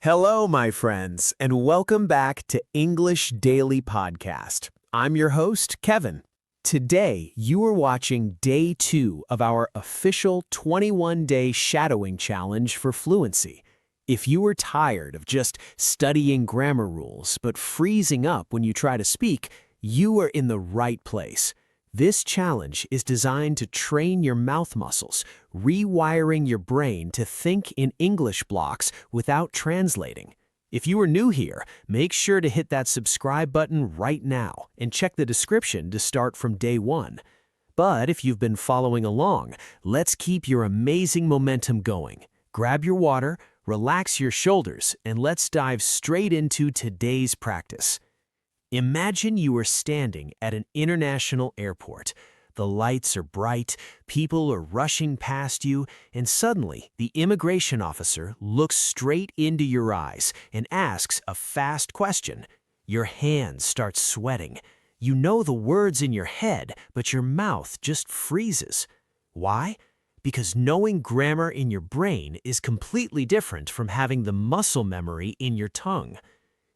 Hello, my friends, and welcome back to English Daily Podcast. I'm your host, Kevin. Today, you are watching day 2 of our official 21-day shadowing challenge for Fluency. If you are tired of just studying grammar rules but freezing up when you try to speak, you are in the right place. This challenge is designed to train your mouth muscles, rewiring your brain to think in English blocks without translating. If you are new here, make sure to hit that subscribe button right now and check the description to start from day 1. But if you've been following along, let's keep your amazing momentum going. Grab your water, relax your shoulders, and let's dive straight into today's practice. Imagine you are standing at an international airport. The lights are bright, people are rushing past you, and suddenly the immigration officer looks straight into your eyes and asks a fast question. Your hands start sweating. You know the words in your head, but your mouth just freezes. Why? Because knowing grammar in your brain is completely different from having the muscle memory in your tongue.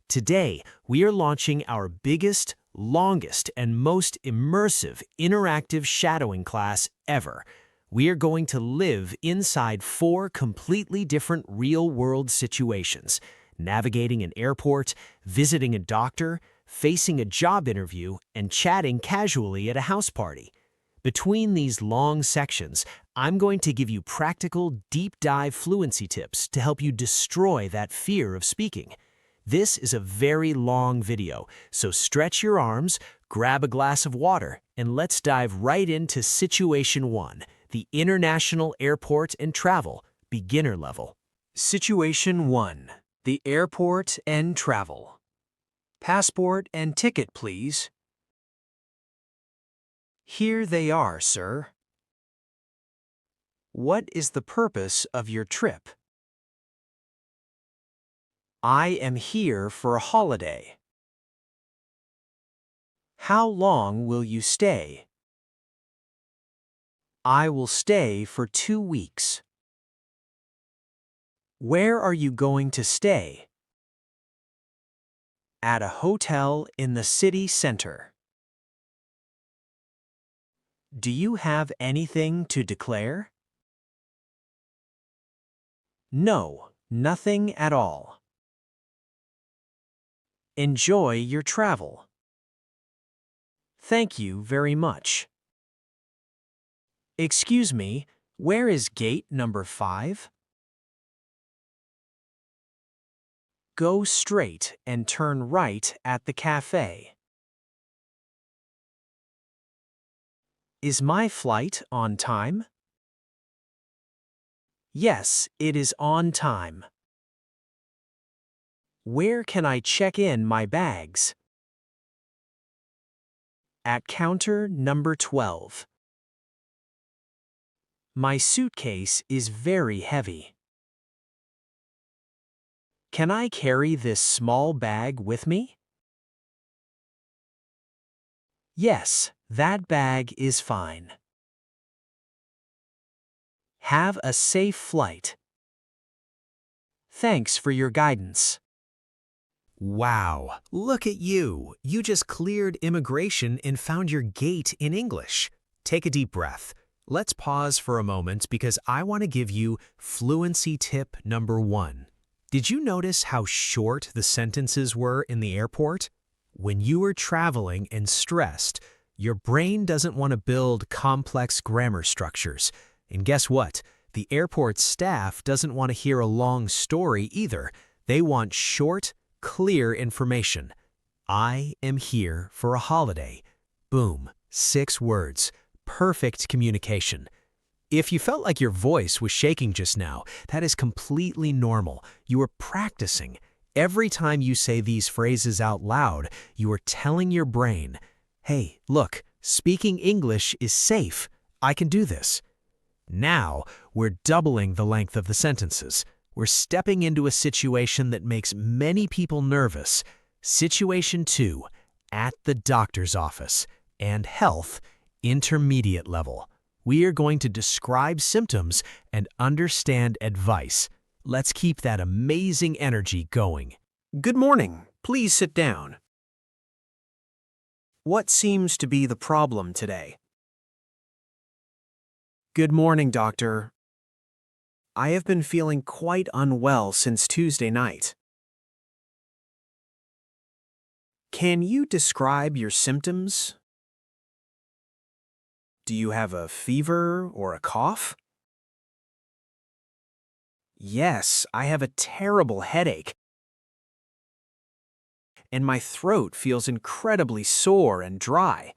Today, we are launching our biggest, longest, and most immersive interactive shadowing class ever. We are going to live inside 4 completely different real-world situations: navigating an airport, visiting a doctor, facing a job interview, and chatting casually at a house party. Between these long sections, I'm going to give you practical, deep-dive fluency tips to help you destroy that fear of speaking. This is a very long video, so stretch your arms, grab a glass of water, and let's dive right into Situation 1, the International Airport and Travel, beginner level. Situation 1, the airport and travel. Passport and ticket, please. Here they are, sir. What is the purpose of your trip? I am here for a holiday. How long will you stay? I will stay for 2 weeks. Where are you going to stay? At a hotel in the city center. Do you have anything to declare? No, nothing at all. Enjoy your travel. Thank you very much. Excuse me, where is gate number 5? Go straight and turn right at the cafe. Is my flight on time? Yes, it is on time. Where can I check in my bags? At counter number 12. My suitcase is very heavy. Can I carry this small bag with me? Yes, that bag is fine. Have a safe flight. Thanks for your guidance. Wow, look at you. You just cleared immigration and found your gate in English. Take a deep breath. Let's pause for a moment because I want to give you fluency tip number 1. Did you notice how short the sentences were in the airport? When you are traveling and stressed, your brain doesn't want to build complex grammar structures. And guess what? The airport staff doesn't want to hear a long story either. They want short, clear information. I am here for a holiday. Boom, 6 words. Perfect communication. If you felt like your voice was shaking just now, that is completely normal. You are practicing. Every time you say these phrases out loud, you are telling your brain, hey, look, speaking English is safe. I can do this. Now, we're doubling the length of the sentences. We're stepping into a situation that makes many people nervous. Situation 2, at the doctor's office, and health, intermediate level. We are going to describe symptoms and understand advice. Let's keep that amazing energy going. Good morning. Please sit down. What seems to be the problem today? Good morning, doctor. I have been feeling quite unwell since Tuesday night. Can you describe your symptoms? Do you have a fever or a cough? Yes, I have a terrible headache, and my throat feels incredibly sore and dry.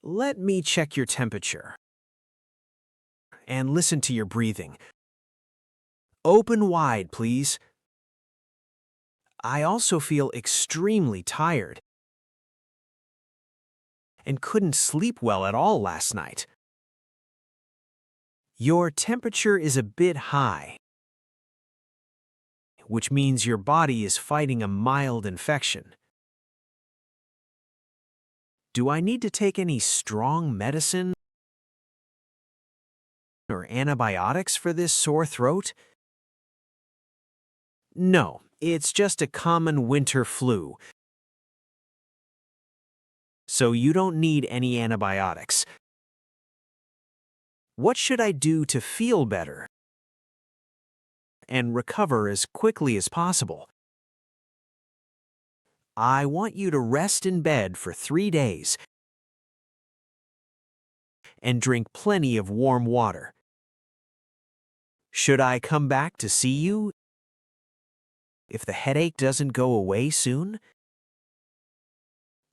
Let me check your temperature and listen to your breathing. Open wide, please. I also feel extremely tired and couldn't sleep well at all last night. Your temperature is a bit high, which means your body is fighting a mild infection. Do I need to take any strong medicine or antibiotics for this sore throat? No, it's just a common winter flu, so you don't need any antibiotics. What should I do to feel better and recover as quickly as possible? I want you to rest in bed for 3 days and drink plenty of warm water. Should I come back to see you if the headache doesn't go away soon?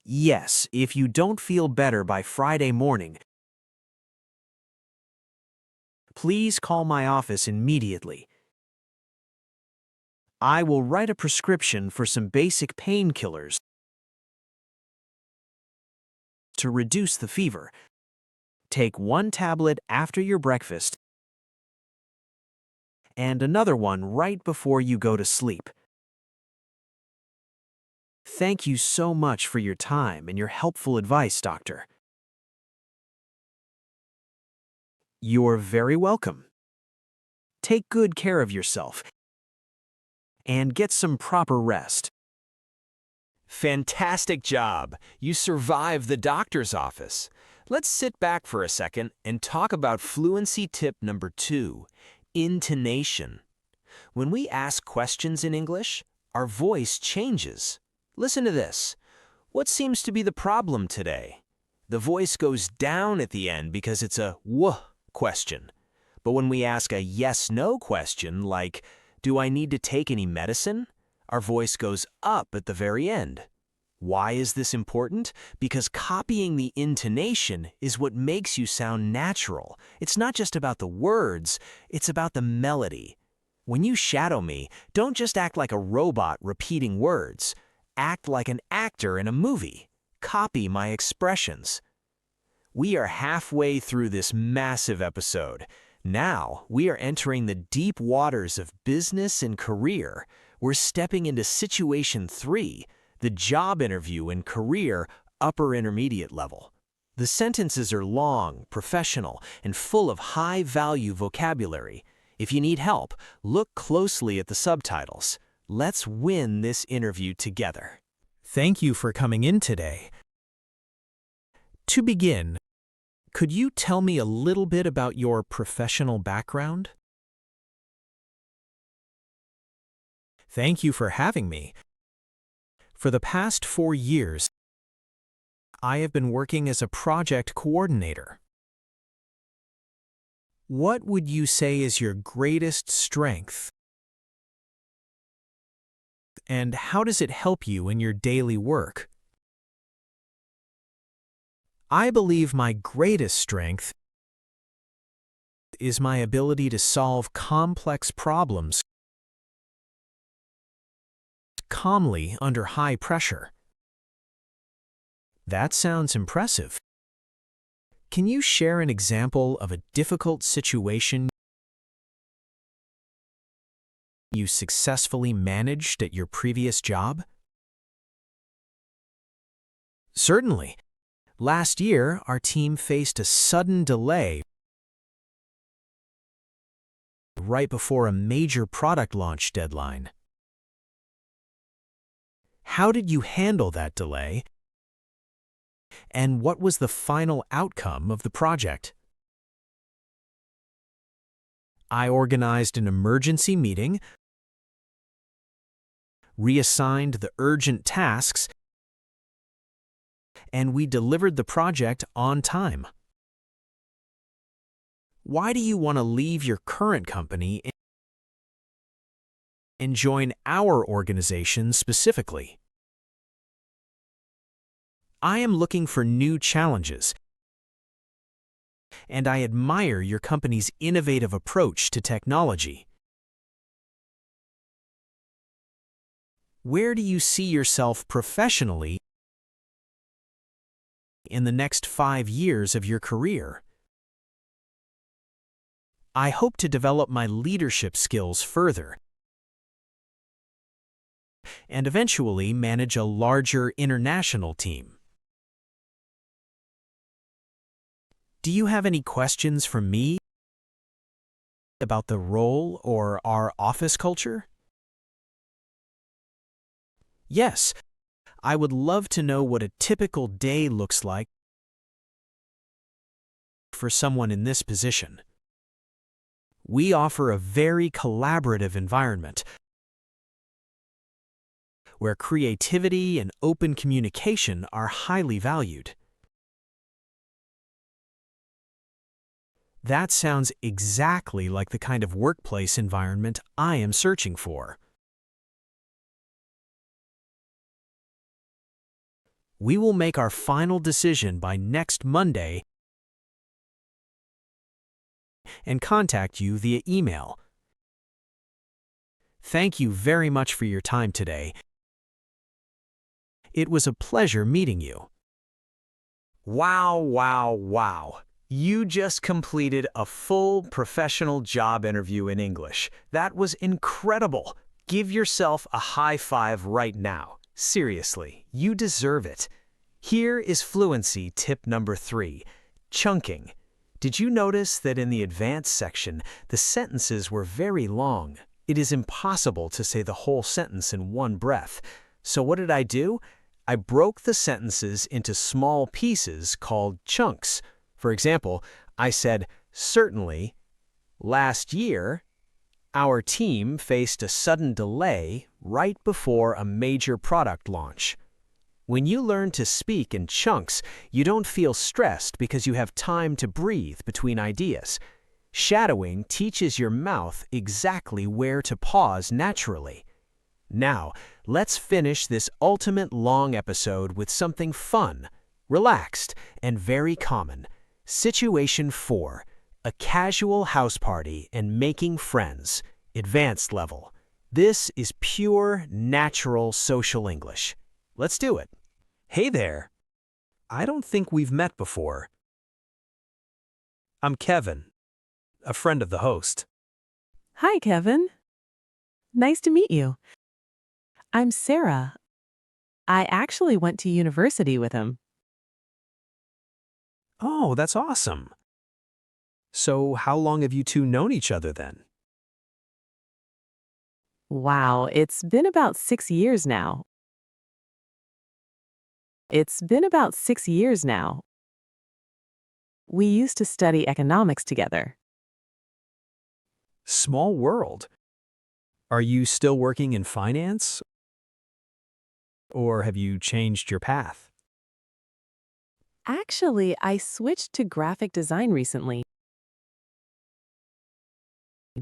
Yes, if you don't feel better by Friday morning, please call my office immediately. I will write a prescription for some basic painkillers to reduce the fever. Take 1 tablet after your breakfast and another one right before you go to sleep. Thank you so much for your time and your helpful advice, doctor. You're very welcome. Take good care of yourself and get some proper rest. Fantastic job! You survived the doctor's office. Let's sit back for a second and talk about fluency tip number 2, intonation. When we ask questions in English, our voice changes. Listen to this. What seems to be the problem today? The voice goes down at the end because it's a "w" question. But when we ask a yes-no question like, do I need to take any medicine? Our voice goes up at the very end. Why is this important? Because copying the intonation is what makes you sound natural. It's not just about the words, it's about the melody. When you shadow me, don't just act like a robot repeating words. Act like an actor in a movie. Copy my expressions. We are halfway through this massive episode. Now, we are entering the deep waters of business and career. We're stepping into situation 3, the job interview and career upper intermediate level. The sentences are long, professional, and full of high-value vocabulary. If you need help, look closely at the subtitles. Let's win this interview together. Thank you for coming in today. To begin, could you tell me a little bit about your professional background? Thank you for having me. For the past 4 years, I have been working as a project coordinator. What would you say is your greatest strength? And how does it help you in your daily work? I believe my greatest strength is my ability to solve complex problems calmly under high pressure. That sounds impressive. Can you share an example of a difficult situation you successfully managed at your previous job? Certainly. Last year, our team faced a sudden delay right before a major product launch deadline. How did you handle that delay? And what was the final outcome of the project? I organized an emergency meeting, reassigned the urgent tasks, and we delivered the project on time. Why do you want to leave your current company and join our organization specifically? I am looking for new challenges, and I admire your company's innovative approach to technology. Where do you see yourself professionally in the next 5 years of your career? I hope to develop my leadership skills further and eventually manage a larger international team. Do you have any questions for me about the role or our office culture? Yes, I would love to know what a typical day looks like for someone in this position. We offer a very collaborative environment where creativity and open communication are highly valued. That sounds exactly like the kind of workplace environment I am searching for. We will make our final decision by next Monday and contact you via email. Thank you very much for your time today. It was a pleasure meeting you. Wow, wow, wow. You just completed a full professional job interview in English. That was incredible. Give yourself a high five right now. Seriously, you deserve it. Here is Fluency tip number 3, chunking. Did you notice that in the advanced section, the sentences were very long? It is impossible to say the whole sentence in one breath. So what did I do? I broke the sentences into small pieces called chunks. For example, I said, certainly, last year, our team faced a sudden delay right before a major product launch. When you learn to speak in chunks, you don't feel stressed because you have time to breathe between ideas. Shadowing teaches your mouth exactly where to pause naturally. Now, let's finish this ultimate long episode with something fun, relaxed, and very common. Situation 4, a casual house party and making friends, advanced level. This is pure, natural social English. Let's do it. Hey there. I don't think we've met before. I'm Kevin, a friend of the host. Hi, Kevin. Nice to meet you. I'm Sarah. I actually went to university with him. Oh, that's awesome. So how long have you two known each other then? Wow, it's been about 6 years now. We used to study economics together. Small world. Are you still working in finance? Or have you changed your path? Actually, I switched to graphic design recently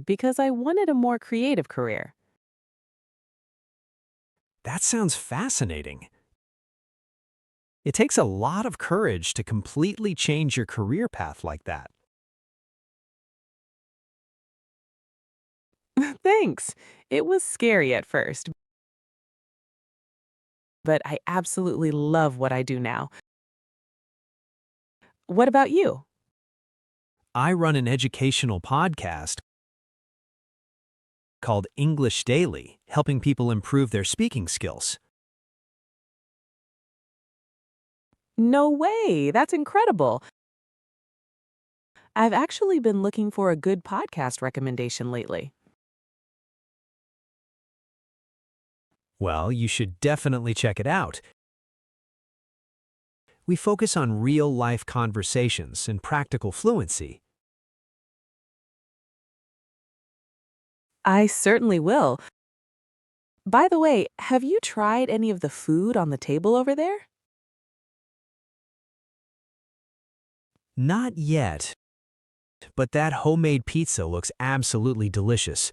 because I wanted a more creative career. That sounds fascinating. It takes a lot of courage to completely change your career path like that. Thanks. It was scary at first, but I absolutely love what I do now. What about you? I run an educational podcast called English Daily, helping people improve their speaking skills. No way! That's incredible. I've actually been looking for a good podcast recommendation lately. Well, you should definitely check it out. We focus on real-life conversations and practical fluency. I certainly will. By the way, have you tried any of the food on the table over there? Not yet, but that homemade pizza looks absolutely delicious.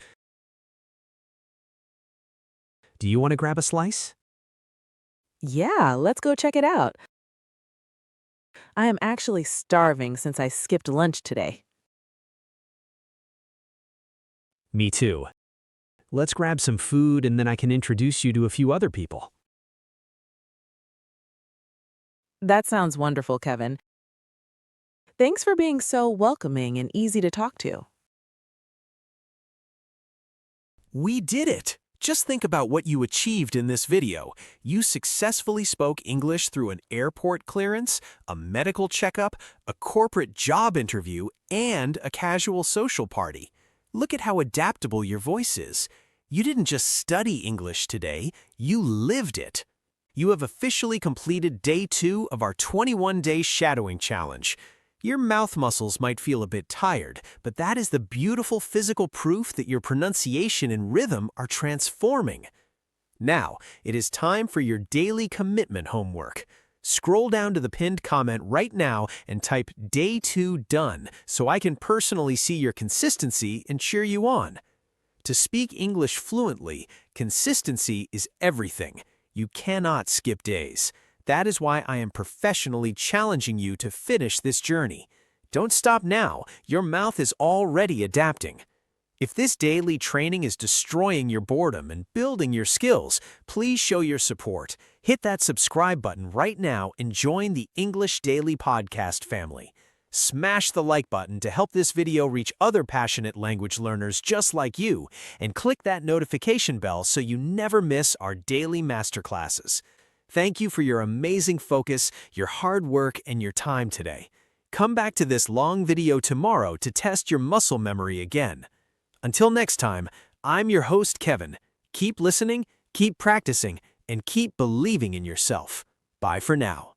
Do you want to grab a slice? Yeah, let's go check it out. I am actually starving since I skipped lunch today. Me too. Let's grab some food and then I can introduce you to a few other people. That sounds wonderful, Kevin. Thanks for being so welcoming and easy to talk to. We did it! Just think about what you achieved in this video. You successfully spoke English through an airport clearance, a medical checkup, a corporate job interview, and a casual social party. Look at how adaptable your voice is. You didn't just study English today, you lived it. You have officially completed day 2 of our 21-day shadowing challenge. Your mouth muscles might feel a bit tired, but that is the beautiful physical proof that your pronunciation and rhythm are transforming. Now, it is time for your daily commitment homework. Scroll down to the pinned comment right now and type Day 2 Done so I can personally see your consistency and cheer you on. To speak English fluently, consistency is everything. You cannot skip days. That is why I am professionally challenging you to finish this journey. Don't stop now. Your mouth is already adapting. If this daily training is destroying your boredom and building your skills, please show your support. Hit that subscribe button right now and join the English Daily Podcast family. Smash the like button to help this video reach other passionate language learners just like you, and click that notification bell so you never miss our daily masterclasses. Thank you for your amazing focus, your hard work, and your time today. Come back to this long video tomorrow to test your muscle memory again. Until next time, I'm your host, Kevin. Keep listening, keep practicing, and keep believing in yourself. Bye for now.